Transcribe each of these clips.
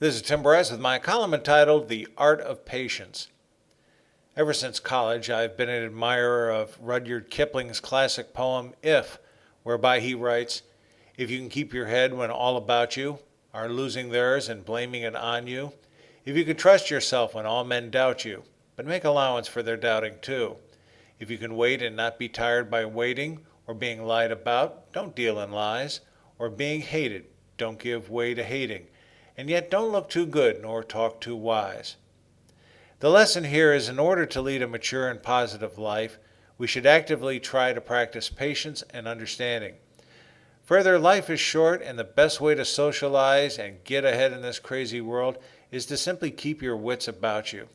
This is Tim Bryce with my column entitled The Art of Patience. Ever since college, I've been an admirer of Rudyard Kipling's classic poem, If, whereby he writes, "If you can keep your head when all about you are losing theirs and blaming it on you, if you can trust yourself when all men doubt you, but make allowance for their doubting too, if you can wait and not be tired by waiting or being lied about, don't deal in lies, or being hated, don't give way to hating, and yet don't look too good nor talk too wise." The lesson here is in order to lead a mature and positive life, we should actively try to practice patience and understanding. Further, life is short, and the best way to socialize and get ahead in this crazy world is to simply keep your wits about you.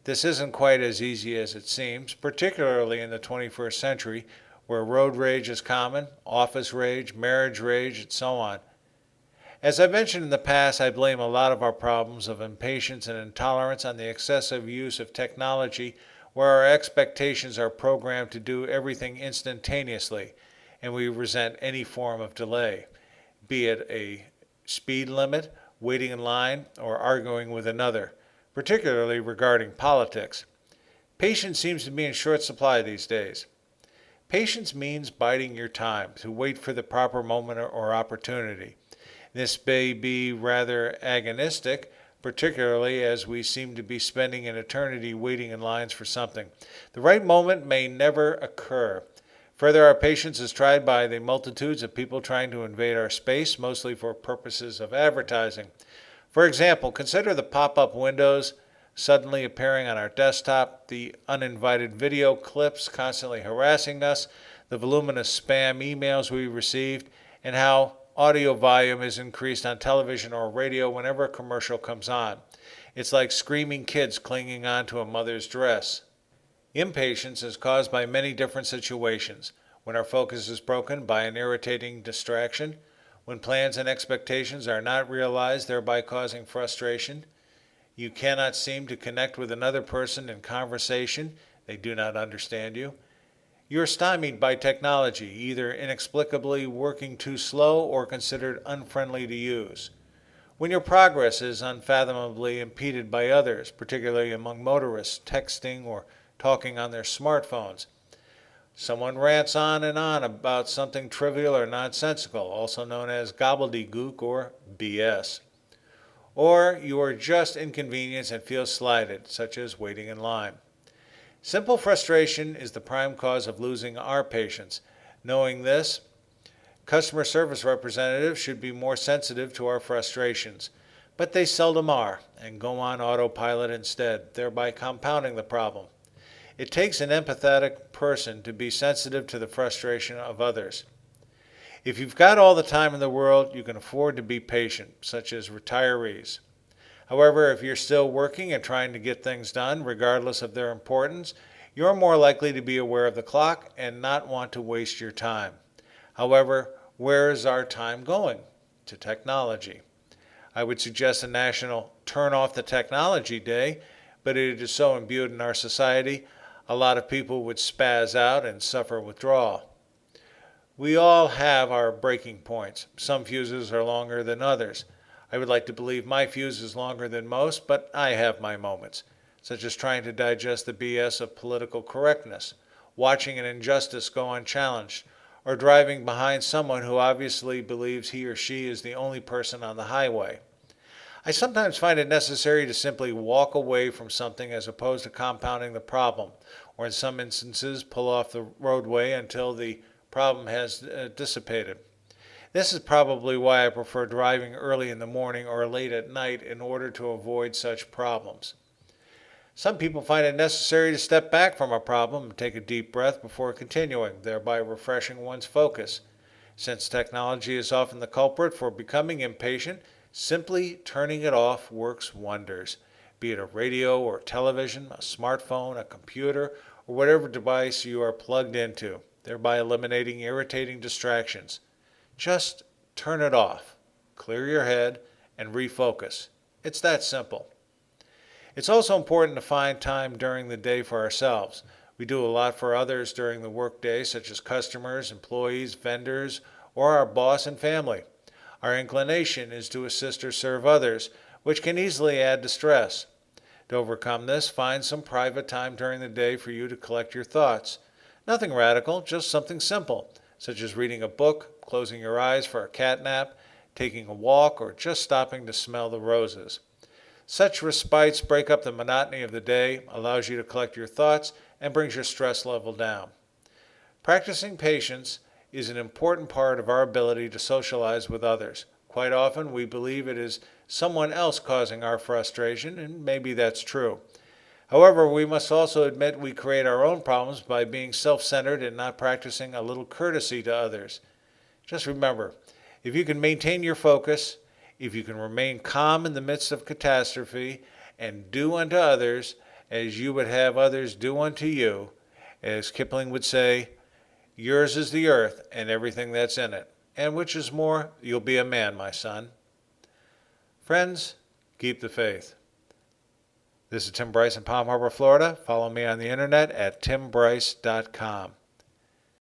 This isn't quite as easy as it seems, particularly in the 21st century, where road rage is common, office rage, marriage rage, and so on. As I've mentioned in the past, I blame a lot of our problems of impatience and intolerance on the excessive use of technology, where our expectations are programmed to do everything instantaneously, and we resent any form of delay, be it a speed limit, waiting in line, or arguing with another, particularly regarding politics. Patience seems to be in short supply these days. Patience means biding your time, to wait for the proper moment or opportunity. This may be rather agonistic, particularly as we seem to be spending an eternity waiting in lines for something. The right moment may never occur. Further, our patience is tried by the multitudes of people trying to invade our space, mostly for purposes of advertising. For example, consider the pop-up windows suddenly appearing on our desktop, the uninvited video clips constantly harassing us, the voluminous spam emails we received, and how audio volume is increased on television or radio whenever a commercial comes on. It's like screaming kids clinging onto a mother's dress. Impatience is caused by many different situations. When our focus is broken by an irritating distraction, when plans and expectations are not realized, thereby causing frustration, you cannot seem to connect with another person in conversation, they do not understand you. You're stymied by technology, either inexplicably working too slow or considered unfriendly to use. When your progress is unfathomably impeded by others, particularly among motorists texting or talking on their smartphones. Someone rants on and on about something trivial or nonsensical, also known as gobbledygook or BS. Or you are just inconvenienced and feel slighted, such as waiting in line. Simple frustration is the prime cause of losing our patience. Knowing this, customer service representatives should be more sensitive to our frustrations, but they seldom are and go on autopilot instead, thereby compounding the problem. It takes an empathetic person to be sensitive to the frustration of others. If you've got all the time in the world, you can afford to be patient, such as retirees. However, if you're still working and trying to get things done, regardless of their importance, you're more likely to be aware of the clock and not want to waste your time. However, where is our time going? To technology. I would suggest a national Turn Off the Technology Day, but it is so imbued in our society, a lot of people would spaz out and suffer withdrawal. We all have our breaking points. Some fuses are longer than others. I would like to believe my fuse is longer than most, but I have my moments, such as trying to digest the BS of political correctness, watching an injustice go unchallenged, or driving behind someone who obviously believes he or she is the only person on the highway. I sometimes find it necessary to simply walk away from something as opposed to compounding the problem, or in some instances pull off the roadway until the problem has dissipated. This is probably why I prefer driving early in the morning or late at night in order to avoid such problems. Some people find it necessary to step back from a problem and take a deep breath before continuing, thereby refreshing one's focus. Since technology is often the culprit for becoming impatient, simply turning it off works wonders, be it a radio or television, a smartphone, a computer, or whatever device you are plugged into, thereby eliminating irritating distractions. Just turn it off, clear your head, and refocus. It's that simple. It's also important to find time during the day for ourselves. We do a lot for others during the workday, such as customers, employees, vendors, or our boss and family. Our inclination is to assist or serve others, which can easily add to stress. To overcome this, find some private time during the day for you to collect your thoughts. Nothing radical, just something simple, such as reading a book, closing your eyes for a cat nap, taking a walk, or just stopping to smell the roses. Such respites break up the monotony of the day, allows you to collect your thoughts, and brings your stress level down. Practicing patience is an important part of our ability to socialize with others. Quite often, we believe it is someone else causing our frustration, and maybe that's true. However, we must also admit we create our own problems by being self-centered and not practicing a little courtesy to others. Just remember, if you can maintain your focus, if you can remain calm in the midst of catastrophe, and do unto others as you would have others do unto you, as Kipling would say, yours is the earth and everything that's in it. And which is more, you'll be a man, my son. Friends, keep the faith. This is Tim Bryce in Palm Harbor, Florida. Follow me on the internet at timbryce.com.